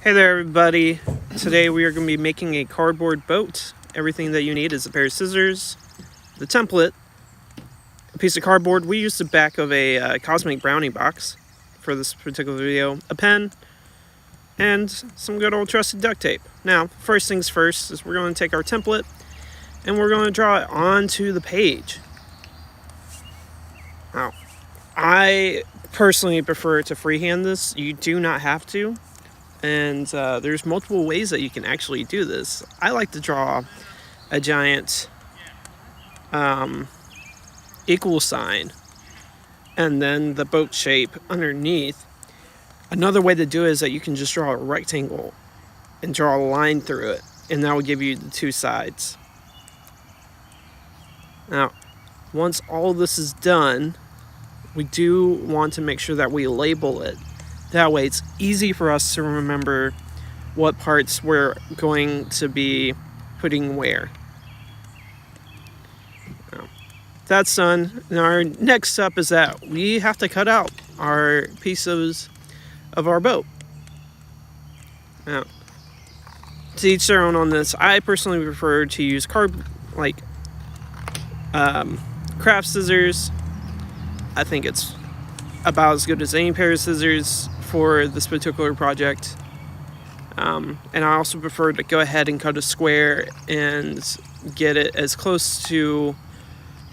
Hey there everybody, today we are going to be making a cardboard boat. Everything that you need is a pair of scissors, the template, a piece of cardboard. We used the back of a Cosmic Brownie box for this particular video, a pen, and some good old trusted duct tape. Now, first things first is we're going to take our template and we're going to draw it onto the page. Now, I personally prefer to freehand this. You do not have to. And there's multiple ways that you can actually do this. I like to draw a giant equal sign and then the boat shape underneath. Another way to do it is that you can just draw a rectangle and draw a line through it, and that will give you the two sides. Now, once all this is done, we do want to make sure that we label it. That way it's easy for us to remember what parts we're going to be putting where. Now, that's done. Now our next step is that we have to cut out our pieces of our boat. Now, to each their own on this. I personally prefer to use craft scissors. I think it's about as good as any pair of scissors for this particular project. And I also prefer to go ahead and cut a square and get it as close to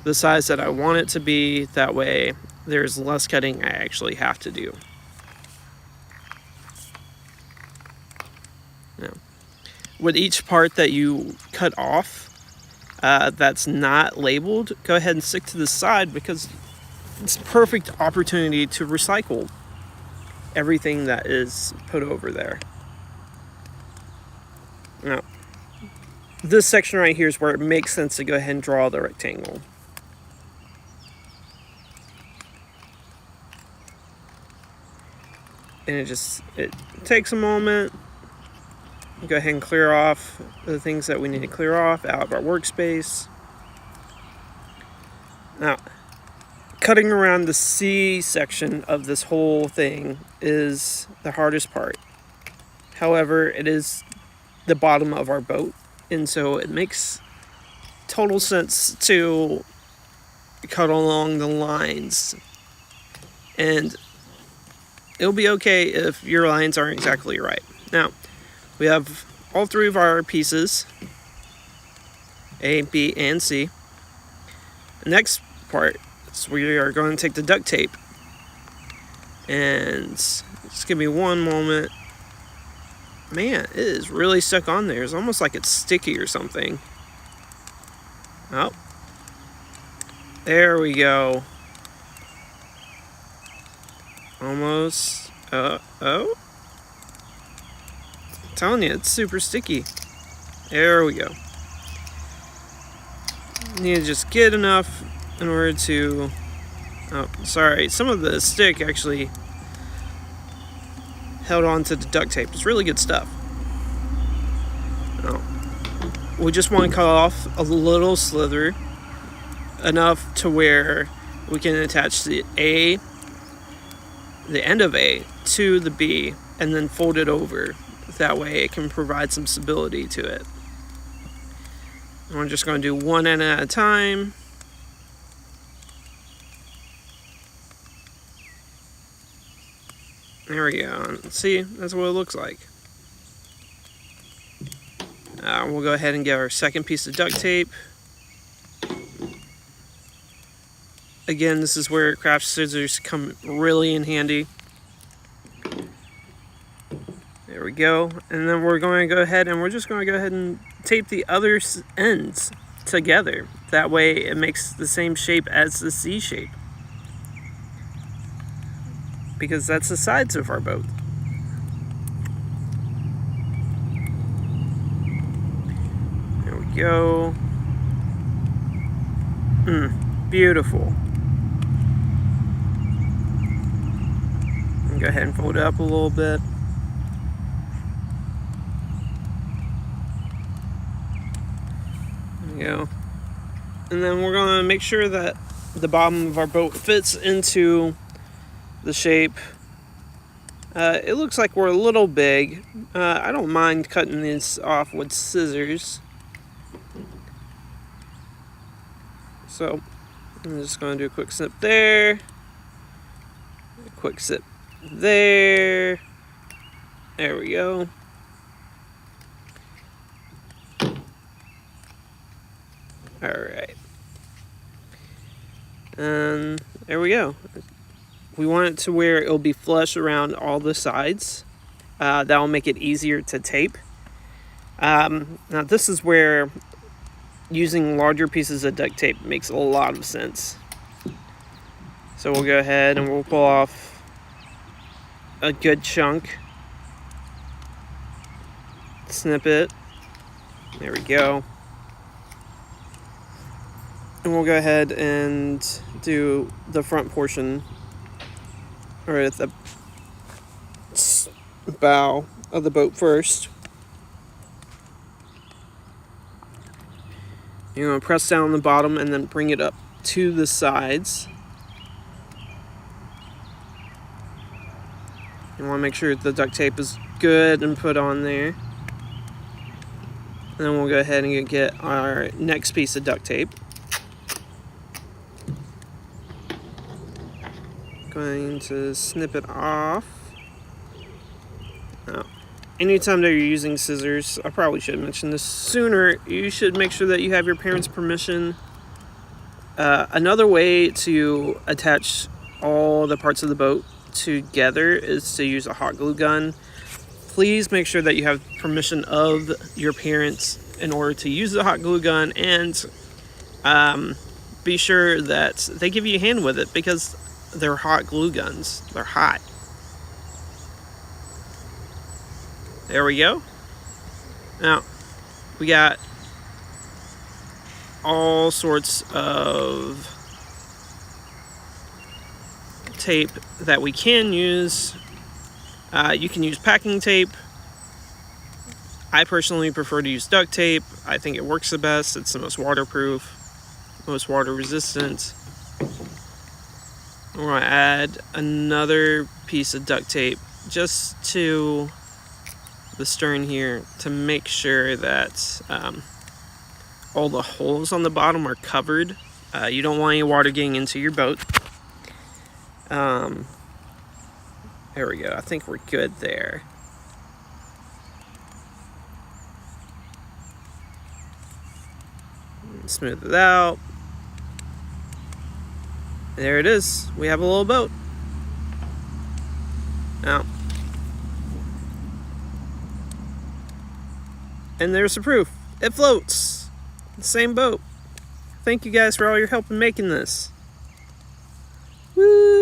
the size that I want it to be. That way there's less cutting I actually have to do. Now, with each part that you cut off that's not labeled, go ahead and stick to the side, because it's a perfect opportunity to recycle everything that is put over there. Now, this section right here is where it makes sense to go ahead and draw the rectangle. And it takes a moment. Go ahead and clear off the things that we need to clear off out of our workspace. Now, cutting around the C section of this whole thing is the hardest part. However, it is the bottom of our boat, and so it makes total sense to cut along the lines. And it'll be okay if your lines aren't exactly right. Now, we have all three of our pieces, A, B, and C. The next part, so we are going to take the duct tape, and just give me one moment. Man, it is really stuck on there. It's almost like it's sticky or something. Oh, there we go. Almost. Oh. I'm telling you, it's super sticky. There we go. Need to just get enough in order to, oh, sorry, some of the stick actually held on to the duct tape. It's really good stuff. Oh. We just want to cut off a little slither, enough to where we can attach the end of A to the B, and then fold it over. That way it can provide some stability to it. And we're just going to do one end at a time. There we go. See, that's what it looks like. We'll go ahead and get our second piece of duct tape. Again, this is where craft scissors come really in handy. There we go. And then we're going to go ahead and we're just going to go ahead and tape the other ends together. That way it makes the same shape as the C shape, because that's the sides of our boat. There we go. Beautiful. And go ahead and fold it up a little bit. There we go. And then we're going to make sure that the bottom of our boat fits into the shape It looks like we're a little big. I don't mind cutting this off with scissors. So I'm just going to do a quick snip there, a quick snip there. There we go. Alright. And there we go. We want it to where it'll be flush around all the sides. That will make it easier to tape. Now this is where using larger pieces of duct tape makes a lot of sense. So we'll go ahead and we'll pull off a good chunk. Snip it. There we go. And we'll go ahead and do the front portion, or the bow of the boat first. You're going to press down on the bottom and then bring it up to the sides. You want to make sure the duct tape is good and put on there. And then we'll go ahead and get our next piece of duct tape. Going to snip it off. Now, anytime that you're using scissors, I probably should have mentioned this sooner, you should make sure that you have your parents' permission. Another way to attach all the parts of the boat together is to use a hot glue gun. Please make sure that you have permission of your parents in order to use the hot glue gun, and be sure that they give you a hand with it, because they're hot glue guns. They're hot. There we go. Now, we got all sorts of tape that we can use. You can use packing tape. I personally prefer to use duct tape. I think it works the best. It's the most waterproof, most water resistant. We're going to add another piece of duct tape just to the stern here to make sure that all the holes on the bottom are covered. You don't want any water getting into your boat. There we go. I think we're good there. Smooth it out. There it is. We have a little boat. Now, and there's the proof. It floats. The same boat. Thank you guys for all your help in making this. Woo!